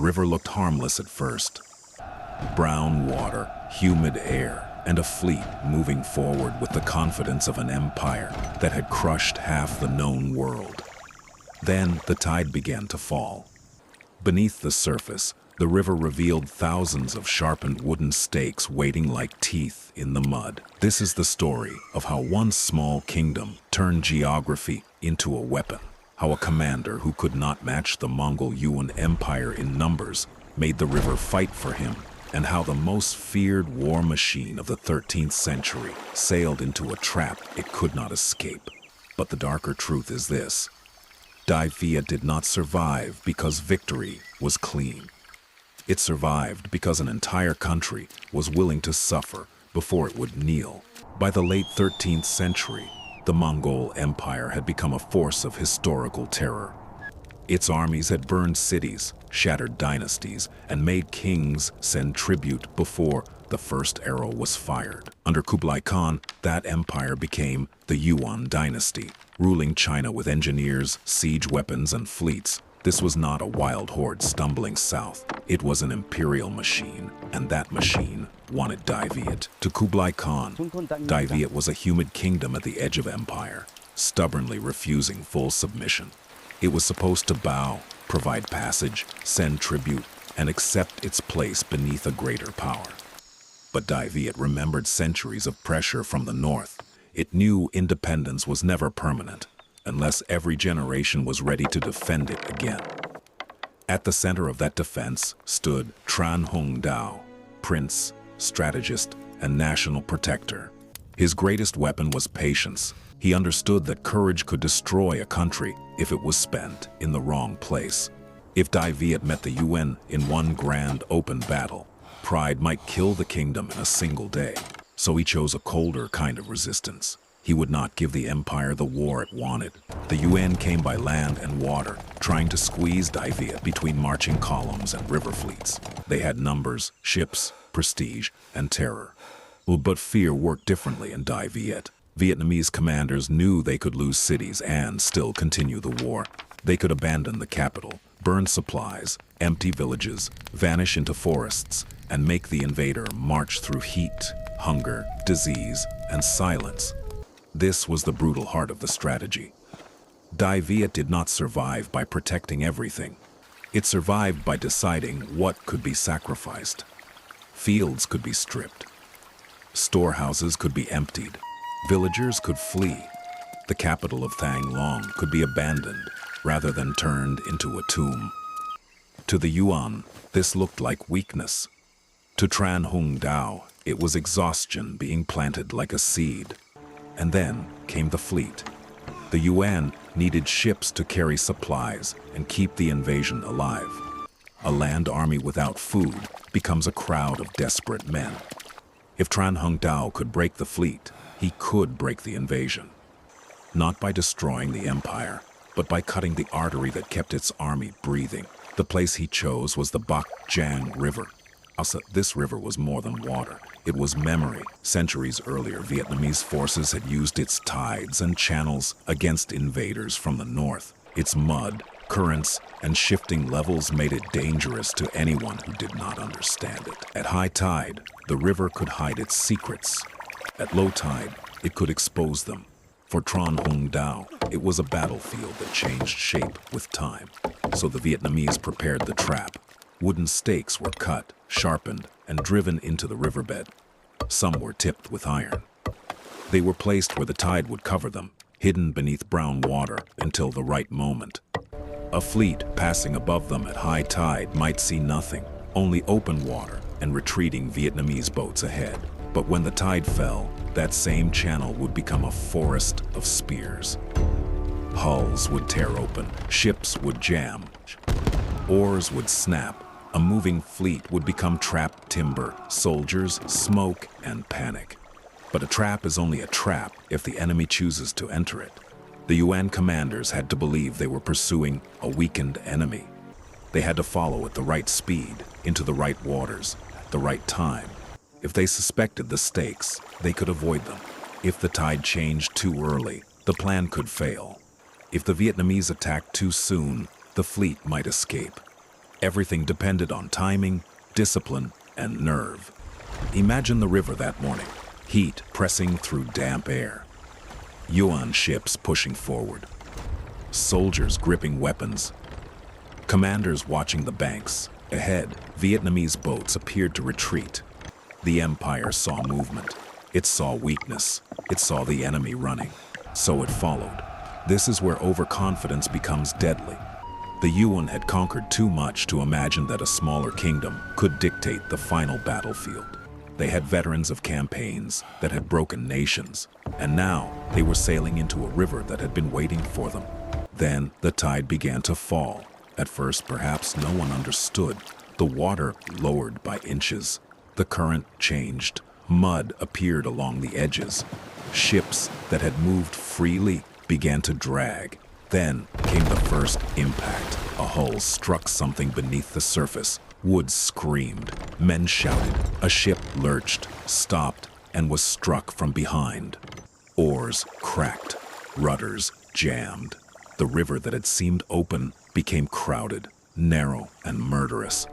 river looked harmless at first. Brown water, humid air, and a fleet moving forward with the confidence of an empire that had crushed half the known world. Then the tide began to fall. Beneath the surface, the river revealed thousands of sharpened wooden stakes waiting like teeth in the mud. This is the story of how one small kingdom turned geography into a weapon, how a commander who could not match the Mongol Yuan Empire in numbers made the river fight for him, and how the most feared war machine of the 13th century sailed into a trap it could not escape. But the darker truth is this: Dai Viet did not survive because victory was clean. It survived because an entire country was willing to suffer before it would kneel. By the late 13th century, the Mongol Empire had become a force of historical terror. Its armies had burned cities, shattered dynasties, and made kings send tribute before the first arrow was fired. Under Kublai Khan, that empire became the Yuan dynasty, ruling China with engineers, siege weapons, and fleets. This was not a wild horde stumbling south. It was an imperial machine, and that machine wanted Dai Viet. To Kublai Khan, Dai Viet was a humid kingdom at the edge of empire, stubbornly refusing full submission. It was supposed to bow, provide passage, send tribute, and accept its place beneath a greater power. But Dai Viet remembered centuries of pressure from the north. It knew independence was never permanent, unless every generation was ready to defend it again. At the center of that defense stood Tran Hung Dao, prince, strategist, and national protector. His greatest weapon was patience. He understood that courage could destroy a country if it was spent in the wrong place. If Dai Viet met the Yuan in one grand open battle, pride might kill the kingdom in a single day. So he chose a colder kind of resistance. He would not give the empire the war it wanted. The Yuan came by land and water, trying to squeeze Dai Viet between marching columns and river fleets. They had numbers, ships, prestige, and terror. But fear worked differently in Dai Viet. Vietnamese commanders knew they could lose cities and still continue the war. They could abandon the capital, burn supplies, empty villages, vanish into forests, and make the invader march through heat, hunger, disease, and silence. This was the brutal heart of the strategy. Dai Viet did not survive by protecting everything. It survived by deciding what could be sacrificed. Fields could be stripped. Storehouses could be emptied. Villagers could flee. The capital of Thang Long could be abandoned rather than turned into a tomb. To the Yuan, this looked like weakness. To Tran Hung Dao, it was exhaustion being planted like a seed. And then came the fleet. The Yuan needed ships to carry supplies and keep the invasion alive. A land army without food becomes a crowd of desperate men. If Tran Hung Dao could break the fleet, he could break the invasion. Not by destroying the empire, but by cutting the artery that kept its army breathing. The place he chose was the Bach Dang River. Also, this river was more than water. It was memory. Centuries earlier, Vietnamese forces had used its tides and channels against invaders from the north. Its mud, currents, and shifting levels made it dangerous to anyone who did not understand it. At high tide, the river could hide its secrets. At low tide, it could expose them. For Tran Hung Dao, it was a battlefield that changed shape with time. So the Vietnamese prepared the trap. Wooden stakes were cut, sharpened, and driven into the riverbed. Some were tipped with iron. They were placed where the tide would cover them, hidden beneath brown water until the right moment. A fleet passing above them at high tide might see nothing, only open water and retreating Vietnamese boats ahead. But when the tide fell, that same channel would become a forest of spears. Hulls would tear open, ships would jam, oars would snap. A moving fleet would become trapped timber, soldiers, smoke, and panic. But a trap is only a trap if the enemy chooses to enter it. The Yuan commanders had to believe they were pursuing a weakened enemy. They had to follow at the right speed, into the right waters, at the right time. If they suspected the stakes, they could avoid them. If the tide changed too early, the plan could fail. If the Vietnamese attacked too soon, the fleet might escape. Everything depended on timing, discipline, and nerve. Imagine the river that morning, heat pressing through damp air. Yuan ships pushing forward. Soldiers gripping weapons. Commanders watching the banks. Ahead, Vietnamese boats appeared to retreat. The empire saw movement. It saw weakness. It saw the enemy running. So it followed. This is where overconfidence becomes deadly. The Yuan had conquered too much to imagine that a smaller kingdom could dictate the final battlefield. They had veterans of campaigns that had broken nations, and now they were sailing into a river that had been waiting for them. Then the tide began to fall. At first, perhaps no one understood. The water lowered by inches. The current changed. Mud appeared along the edges. Ships that had moved freely began to drag. Then came the first impact. A hull struck something beneath the surface. Wood screamed. Men shouted. A ship lurched, stopped, and was struck from behind. Oars cracked. Rudders jammed. The river that had seemed open became crowded, narrow, and murderous.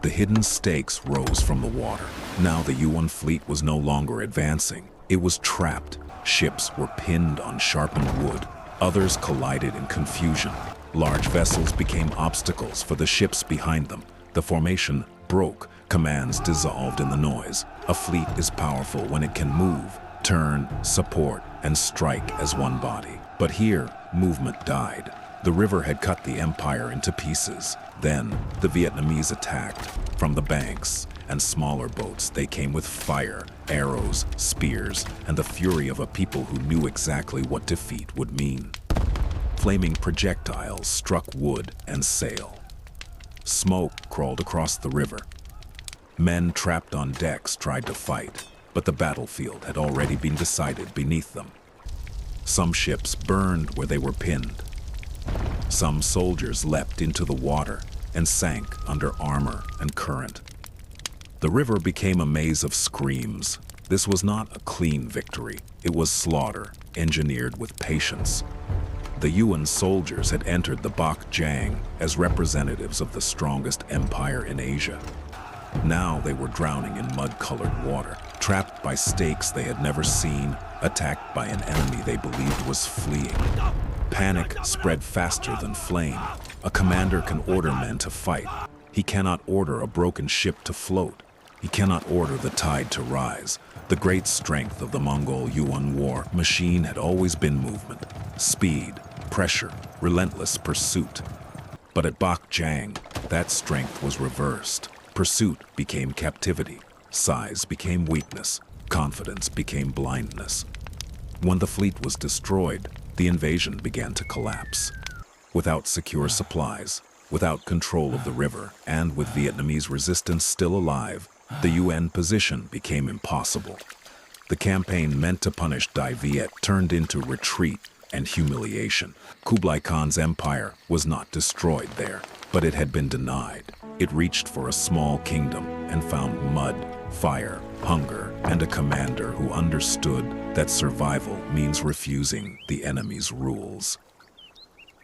The hidden stakes rose from the water. Now the Yuan fleet was no longer advancing. It was trapped. Ships were pinned on sharpened wood. Others collided in confusion. Large vessels became obstacles for the ships behind them. The formation broke. Commands dissolved in the noise. A fleet is powerful when it can move, turn, support, and strike as one body. But here, movement died. The river had cut the empire into pieces. Then, the Vietnamese attacked. From the banks and smaller boats, they came with fire, arrows, spears, and the fury of a people who knew exactly what defeat would mean. Flaming projectiles struck wood and sail. Smoke crawled across the river. Men trapped on decks tried to fight, but the battlefield had already been decided beneath them. Some ships burned where they were pinned. Some soldiers leapt into the water and sank under armor and current. The river became a maze of screams. This was not a clean victory. It was slaughter, engineered with patience. The Yuan soldiers had entered the Bach Dang as representatives of the strongest empire in Asia. Now they were drowning in mud-colored water, trapped by stakes they had never seen, attacked by an enemy they believed was fleeing. Panic spread faster than flame. A commander can order men to fight. He cannot order a broken ship to float. He cannot order the tide to rise. The great strength of the Mongol Yuan war machine had always been movement, speed, pressure, relentless pursuit. But at Bach Dang, that strength was reversed. Pursuit became captivity. Size became weakness. Confidence became blindness. When the fleet was destroyed, the invasion began to collapse. Without secure supplies, without control of the river, and with Vietnamese resistance still alive, the UN position became impossible. The campaign meant to punish Dai Viet turned into retreat and humiliation. Kublai Khan's empire was not destroyed there, but it had been denied. It reached for a small kingdom and found mud, fire, hunger, and a commander who understood that survival means refusing the enemy's rules.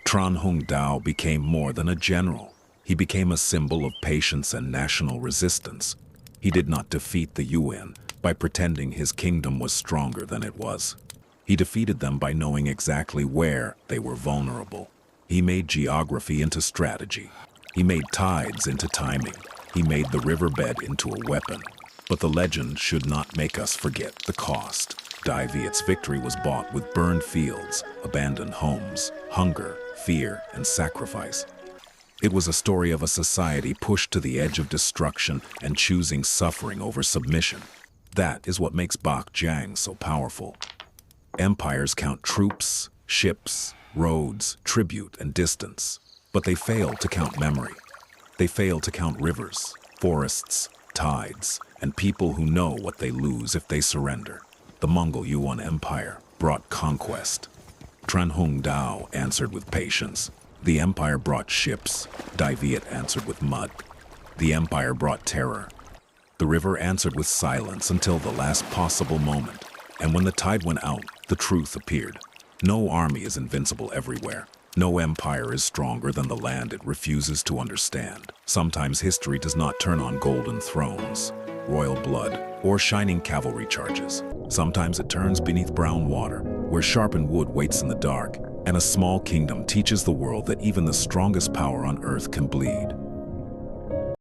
Tran Hung Dao became more than a general. He became a symbol of patience and national resistance. He did not defeat the UN by pretending his kingdom was stronger than it was. He defeated them by knowing exactly where they were vulnerable. He made geography into strategy. He made tides into timing. He made the riverbed into a weapon. But the legend should not make us forget the cost. Dai Viet's victory was bought with burned fields, abandoned homes, hunger, fear, and sacrifice. It was a story of a society pushed to the edge of destruction and choosing suffering over submission. That is what makes Bach Dang so powerful. Empires count troops, ships, roads, tribute, and distance. But they fail to count memory. They fail to count rivers, forests, tides, and people who know what they lose if they surrender. The Mongol Yuan Empire brought conquest. Tran Hung Dao answered with patience. The empire brought ships. Dai Viet answered with mud. The empire brought terror. The river answered with silence until the last possible moment. And when the tide went out, the truth appeared. No army is invincible everywhere. No empire is stronger than the land it refuses to understand. Sometimes history does not turn on golden thrones, royal blood, or shining cavalry charges. Sometimes it turns beneath brown water, where sharpened wood waits in the dark, and a small kingdom teaches the world that even the strongest power on earth can bleed.